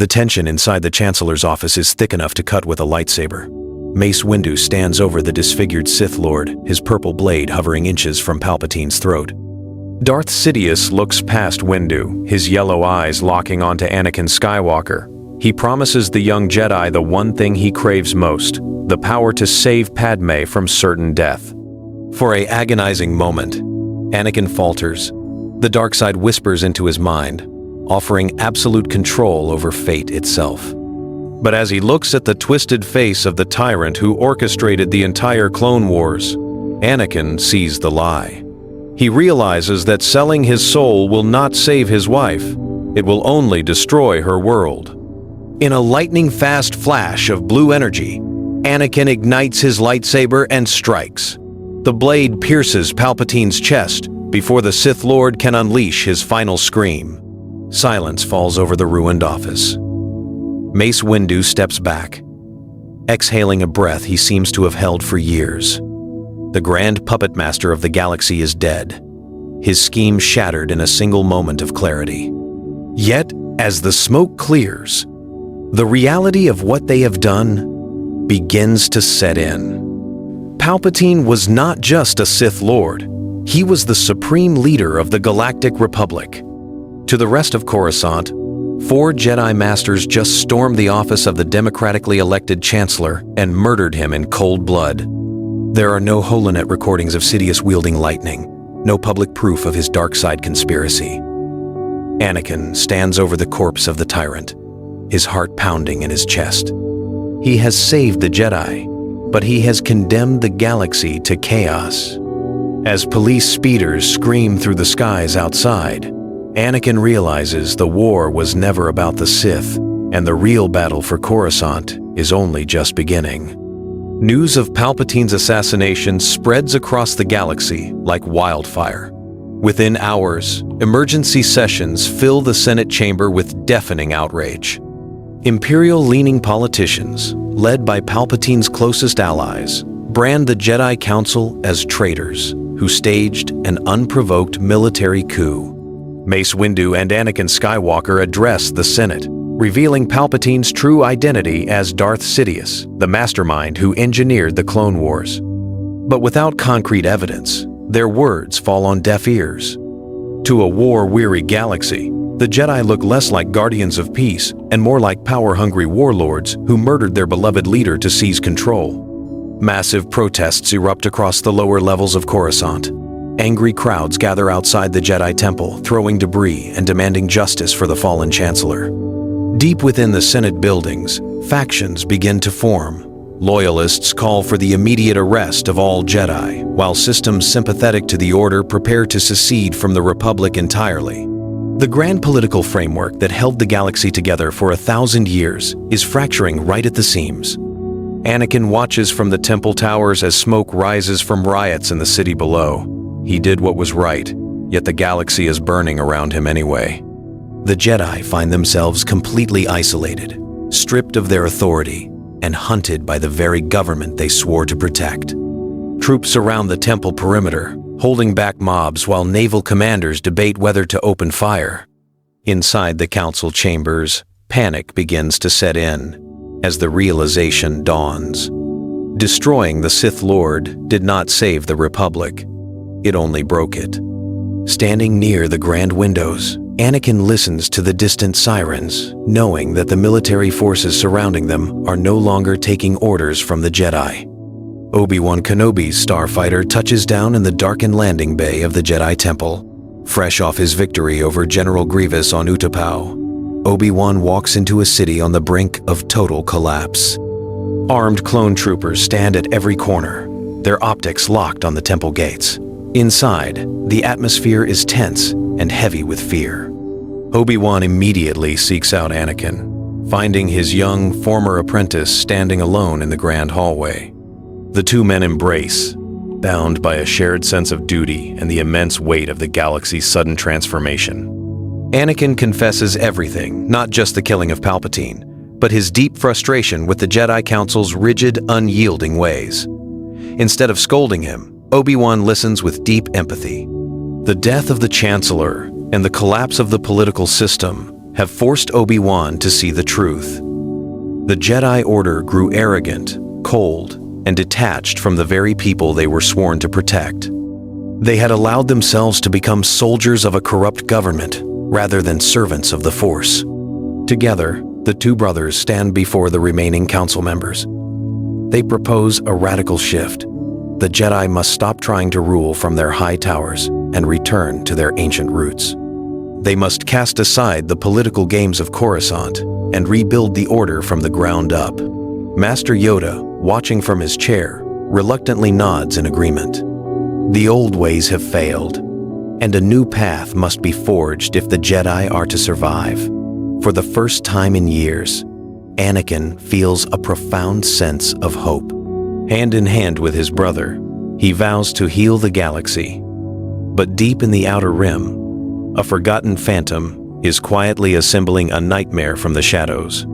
The tension inside the Chancellor's office is thick enough to cut with a lightsaber. Mace Windu stands over the disfigured Sith Lord, his purple blade hovering inches from Palpatine's throat. Darth Sidious looks past Windu, his yellow eyes locking onto Anakin Skywalker. He promises the young Jedi the one thing he craves most, the power to save Padme from certain death. For an agonizing moment, Anakin falters. The dark side whispers into his mind, offering absolute control over fate itself. But as he looks at the twisted face of the tyrant who orchestrated the entire Clone Wars, Anakin sees the lie. He realizes that selling his soul will not save his wife. It will only destroy her world. In a lightning-fast flash of blue energy, Anakin ignites his lightsaber and strikes. The blade pierces Palpatine's chest before the Sith Lord can unleash his final scream. Silence falls over the ruined office. Mace Windu steps back, exhaling a breath he seems to have held for years. The grand puppet master of the galaxy is dead, his scheme shattered in a single moment of clarity. Yet, as the smoke clears, the reality of what they have done begins to set in. Palpatine was not just a Sith Lord, he was the supreme leader of the Galactic Republic. To the rest of Coruscant, 4 Jedi Masters just stormed the office of the democratically elected Chancellor and murdered him in cold blood. There are no holonet recordings of Sidious wielding lightning, no public proof of his dark side conspiracy. Anakin stands over the corpse of the tyrant, his heart pounding in his chest. He has saved the Jedi, but he has condemned the galaxy to chaos. As police speeders scream through the skies outside, Anakin realizes the war was never about the Sith, and the real battle for Coruscant is only just beginning. News of Palpatine's assassination spreads across the galaxy like wildfire. Within hours, emergency sessions fill the Senate chamber with deafening outrage. Imperial-leaning politicians, led by Palpatine's closest allies, brand the Jedi Council as traitors who staged an unprovoked military coup. Mace Windu and Anakin Skywalker address the Senate, revealing Palpatine's true identity as Darth Sidious, the mastermind who engineered the Clone Wars. But without concrete evidence, their words fall on deaf ears. To a war-weary galaxy, the Jedi look less like guardians of peace and more like power-hungry warlords who murdered their beloved leader to seize control. Massive protests erupt across the lower levels of Coruscant. Angry crowds gather outside the Jedi Temple, throwing debris and demanding justice for the fallen Chancellor. Deep within the Senate buildings, factions begin to form. Loyalists call for the immediate arrest of all Jedi, while systems sympathetic to the Order prepare to secede from the Republic entirely. The grand political framework that held the galaxy together for 1,000 years is fracturing right at the seams. Anakin watches from the temple towers as smoke rises from riots in the city below. He did what was right, yet the galaxy is burning around him anyway. The Jedi find themselves completely isolated, stripped of their authority, and hunted by the very government they swore to protect. Troops surround the temple perimeter, holding back mobs while naval commanders debate whether to open fire. Inside the council chambers, panic begins to set in as the realization dawns. Destroying the Sith Lord did not save the Republic. It only broke it. Standing near the grand windows, Anakin listens to the distant sirens, knowing that the military forces surrounding them are no longer taking orders from the Jedi. Obi-Wan Kenobi's starfighter touches down in the darkened landing bay of the Jedi Temple. Fresh off his victory over General Grievous on Utapau, Obi-Wan walks into a city on the brink of total collapse. Armed clone troopers stand at every corner, their optics locked on the temple gates. Inside, the atmosphere is tense and heavy with fear. Obi-Wan immediately seeks out Anakin, finding his young former apprentice standing alone in the grand hallway. The two men embrace, bound by a shared sense of duty and the immense weight of the galaxy's sudden transformation. Anakin confesses everything, not just the killing of Palpatine, but his deep frustration with the Jedi Council's rigid, unyielding ways. Instead of scolding him, Obi-Wan listens with deep empathy. The death of the Chancellor and the collapse of the political system have forced Obi-Wan to see the truth. The Jedi Order grew arrogant, cold, and detached from the very people they were sworn to protect. They had allowed themselves to become soldiers of a corrupt government rather than servants of the Force. Together, the two brothers stand before the remaining council members. They propose a radical shift. The Jedi must stop trying to rule from their high towers and return to their ancient roots. They must cast aside the political games of Coruscant and rebuild the Order from the ground up. Master Yoda, watching from his chair, reluctantly nods in agreement. The old ways have failed, and a new path must be forged if the Jedi are to survive. For the first time in years, Anakin feels a profound sense of hope. Hand in hand with his brother, he vows to heal the galaxy. But deep in the Outer Rim, a forgotten phantom is quietly assembling a nightmare from the shadows.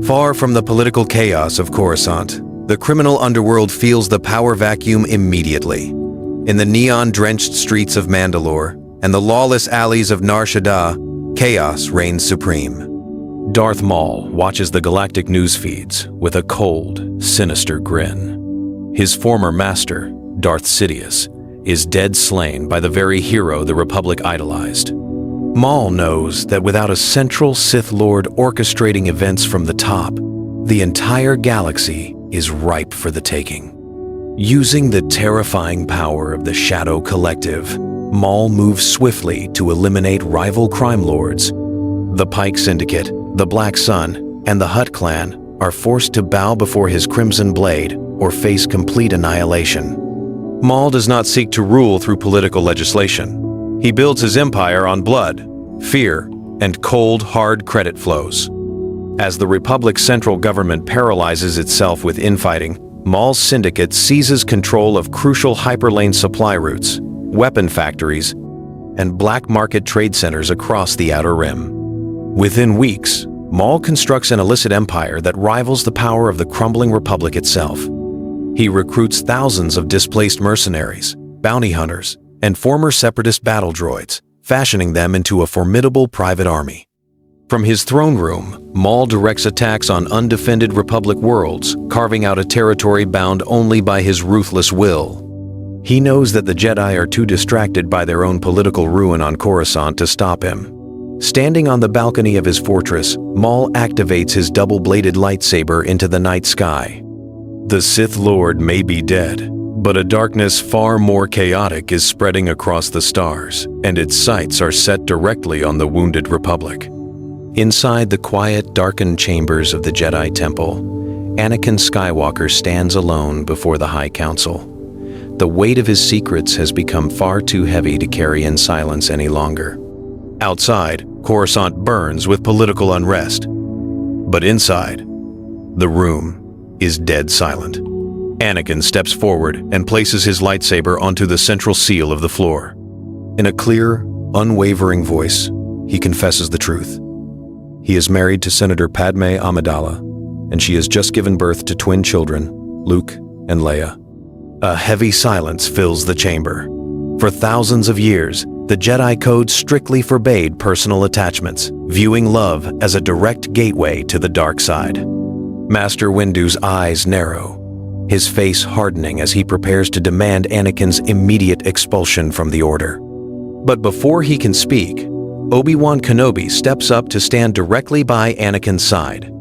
Far from the political chaos of Coruscant, the criminal underworld feels the power vacuum immediately. In the neon-drenched streets of Mandalore and the lawless alleys of Nar Shaddaa, chaos reigns supreme. Darth Maul watches the galactic news feeds with a cold, sinister grin. His former master, Darth Sidious, is dead slain by the very hero the Republic idolized. Maul knows that without a central Sith Lord orchestrating events from the top, the entire galaxy is ripe for the taking. Using the terrifying power of the Shadow Collective, Maul moves swiftly to eliminate rival crime lords. The Pike Syndicate, the Black Sun, and the Hutt clan are forced to bow before his Crimson Blade or face complete annihilation. Maul does not seek to rule through political legislation. He builds his empire on blood, fear, and cold, hard credit flows. As the Republic's central government paralyzes itself with infighting, Maul's syndicate seizes control of crucial hyperlane supply routes, weapon factories, and black market trade centers across the Outer Rim. Within weeks, Maul constructs an illicit empire that rivals the power of the crumbling Republic itself. He recruits thousands of displaced mercenaries, bounty hunters, and former separatist battle droids, fashioning them into a formidable private army. From his throne room, Maul directs attacks on undefended Republic worlds, carving out a territory bound only by his ruthless will. He knows that the Jedi are too distracted by their own political ruin on Coruscant to stop him. Standing on the balcony of his fortress, Maul activates his double-bladed lightsaber into the night sky. The Sith Lord may be dead, but a darkness far more chaotic is spreading across the stars, and its sights are set directly on the wounded Republic. Inside the quiet, darkened chambers of the Jedi Temple, Anakin Skywalker stands alone before the High Council. The weight of his secrets has become far too heavy to carry in silence any longer. Outside, Coruscant burns with political unrest. But inside, the room is dead silent. Anakin steps forward and places his lightsaber onto the central seal of the floor. In a clear, unwavering voice, he confesses the truth. He is married to Senator Padme Amidala, and she has just given birth to twin children, Luke and Leia. A heavy silence fills the chamber. For thousands of years, the Jedi Code strictly forbade personal attachments, viewing love as a direct gateway to the dark side. Master Windu's eyes narrow, his face hardening as he prepares to demand Anakin's immediate expulsion from the Order. But before he can speak, Obi-Wan Kenobi steps up to stand directly by Anakin's side.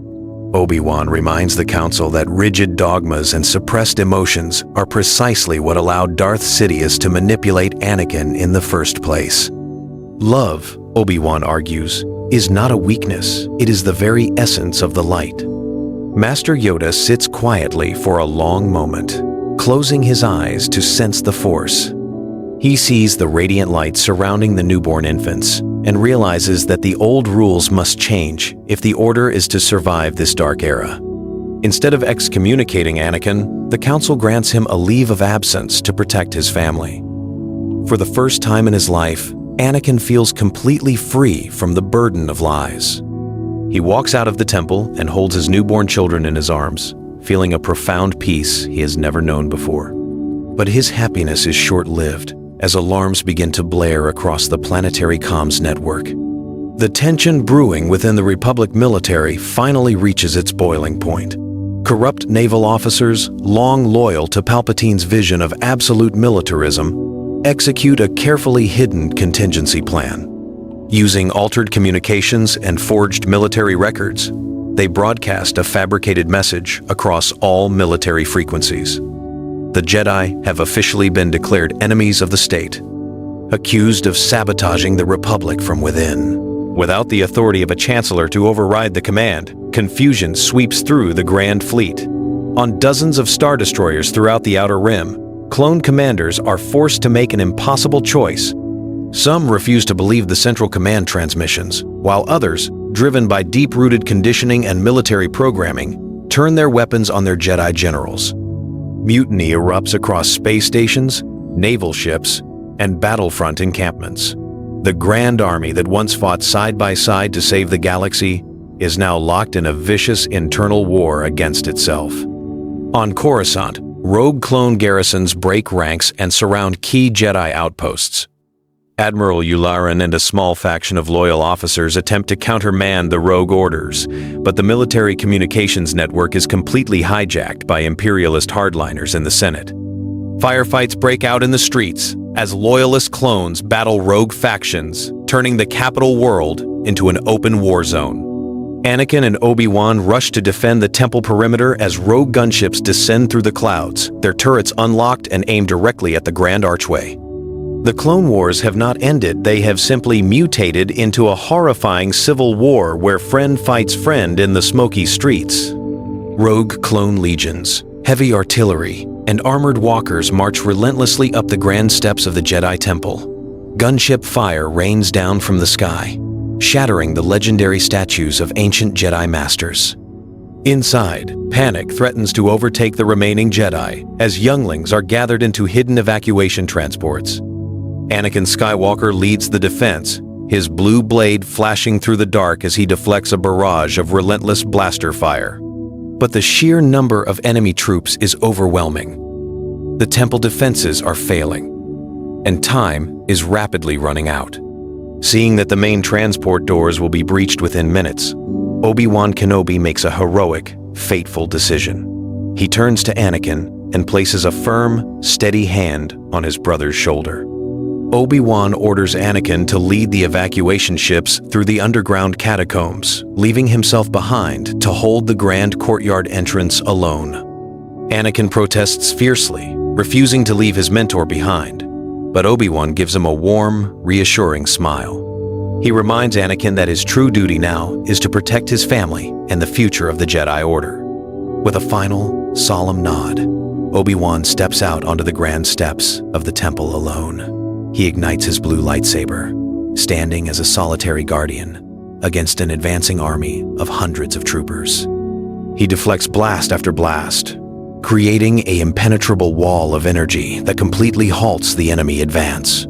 Obi-Wan reminds the Council that rigid dogmas and suppressed emotions are precisely what allowed Darth Sidious to manipulate Anakin in the first place. Love, Obi-Wan argues, is not a weakness, it is the very essence of the light. Master Yoda sits quietly for a long moment, closing his eyes to sense the Force. He sees the radiant light surrounding the newborn infants and realizes that the old rules must change if the Order is to survive this dark era. Instead of excommunicating Anakin, the Council grants him a leave of absence to protect his family. For the first time in his life, Anakin feels completely free from the burden of lies. He walks out of the temple and holds his newborn children in his arms, feeling a profound peace he has never known before. But his happiness is short-lived as alarms begin to blare across the planetary comms network. The tension brewing within the Republic military finally reaches its boiling point. Corrupt naval officers, long loyal to Palpatine's vision of absolute militarism, execute a carefully hidden contingency plan. Using altered communications and forged military records, they broadcast a fabricated message across all military frequencies. The Jedi have officially been declared enemies of the state, accused of sabotaging the Republic from within. Without the authority of a Chancellor to override the command, confusion sweeps through the Grand Fleet. On dozens of Star Destroyers throughout the Outer Rim, clone commanders are forced to make an impossible choice. Some refuse to believe the Central Command transmissions, while others, driven by deep-rooted conditioning and military programming, turn their weapons on their Jedi generals. Mutiny erupts across space stations, naval ships, and battlefront encampments. The Grand Army that once fought side by side to save the galaxy is now locked in a vicious internal war against itself. On Coruscant, rogue clone garrisons break ranks and surround key Jedi outposts. Admiral Yularen and a small faction of loyal officers attempt to countermand the rogue orders, but the military communications network is completely hijacked by imperialist hardliners in the Senate. Firefights break out in the streets as loyalist clones battle rogue factions, turning the capital world into an open war zone. Anakin and Obi-Wan rush to defend the temple perimeter as rogue gunships descend through the clouds, their turrets unlocked and aimed directly at the Grand Archway. The Clone Wars have not ended, they have simply mutated into a horrifying civil war where friend fights friend in the smoky streets. Rogue clone legions, heavy artillery, and armored walkers march relentlessly up the grand steps of the Jedi Temple. Gunship fire rains down from the sky, shattering the legendary statues of ancient Jedi Masters. Inside, panic threatens to overtake the remaining Jedi as younglings are gathered into hidden evacuation transports. Anakin Skywalker leads the defense, his blue blade flashing through the dark as he deflects a barrage of relentless blaster fire. But the sheer number of enemy troops is overwhelming. The temple defenses are failing, and time is rapidly running out. Seeing that the main transport doors will be breached within minutes, Obi-Wan Kenobi makes a heroic, fateful decision. He turns to Anakin and places a firm, steady hand on his brother's shoulder. Obi-Wan orders Anakin to lead the evacuation ships through the underground catacombs, leaving himself behind to hold the grand courtyard entrance alone. Anakin protests fiercely, refusing to leave his mentor behind, but Obi-Wan gives him a warm, reassuring smile. He reminds Anakin that his true duty now is to protect his family and the future of the Jedi Order. With a final, solemn nod, Obi-Wan steps out onto the grand steps of the temple alone. He ignites his blue lightsaber, standing as a solitary guardian against an advancing army of hundreds of troopers. He deflects blast after blast, creating an impenetrable wall of energy that completely halts the enemy advance.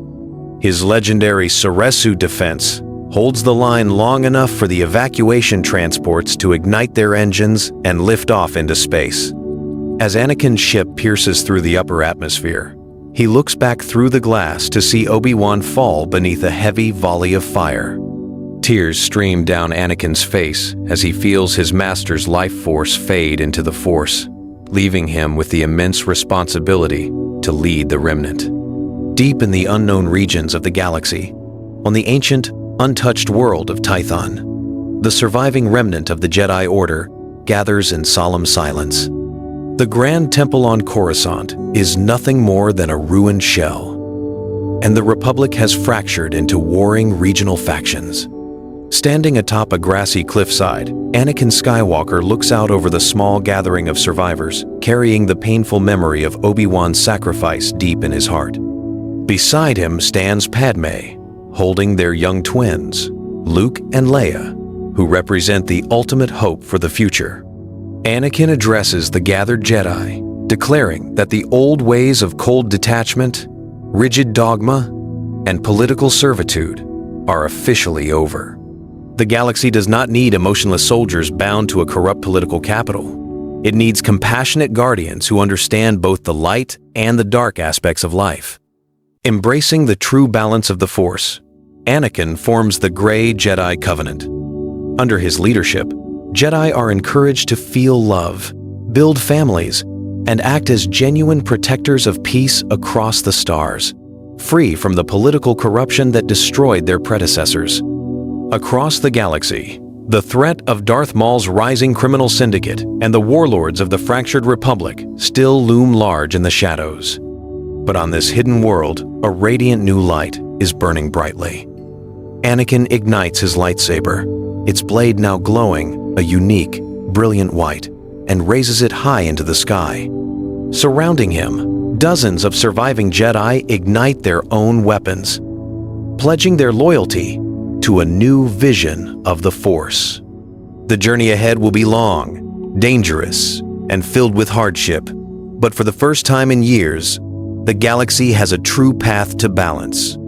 His legendary Soresu defense holds the line long enough for the evacuation transports to ignite their engines and lift off into space. As Anakin's ship pierces through the upper atmosphere, he looks back through the glass to see Obi-Wan fall beneath a heavy volley of fire. Tears stream down Anakin's face as he feels his master's life force fade into the Force, leaving him with the immense responsibility to lead the remnant. Deep in the unknown regions of the galaxy, on the ancient, untouched world of Tython, the surviving remnant of the Jedi Order gathers in solemn silence. The Grand Temple on Coruscant is nothing more than a ruined shell, and the Republic has fractured into warring regional factions. Standing atop a grassy cliffside, Anakin Skywalker looks out over the small gathering of survivors, carrying the painful memory of Obi-Wan's sacrifice deep in his heart. Beside him stands Padme, holding their young twins, Luke and Leia, who represent the ultimate hope for the future. Anakin addresses the gathered Jedi, declaring that the old ways of cold detachment, rigid dogma, and political servitude are officially over. The galaxy does not need emotionless soldiers bound to a corrupt political capital. It needs compassionate guardians who understand both the light and the dark aspects of life. Embracing the true balance of the Force, Anakin forms the Grey Jedi Covenant. Under his leadership, Jedi are encouraged to feel love, build families, and act as genuine protectors of peace across the stars, free from the political corruption that destroyed their predecessors. Across the galaxy, the threat of Darth Maul's rising criminal syndicate and the warlords of the fractured Republic still loom large in the shadows. But on this hidden world, a radiant new light is burning brightly. Anakin ignites his lightsaber, its blade now glowing a unique, brilliant white, and raises it high into the sky. Surrounding him, dozens of surviving Jedi ignite their own weapons, pledging their loyalty to a new vision of the Force. The journey ahead will be long, dangerous, and filled with hardship, but for the first time in years, the galaxy has a true path to balance.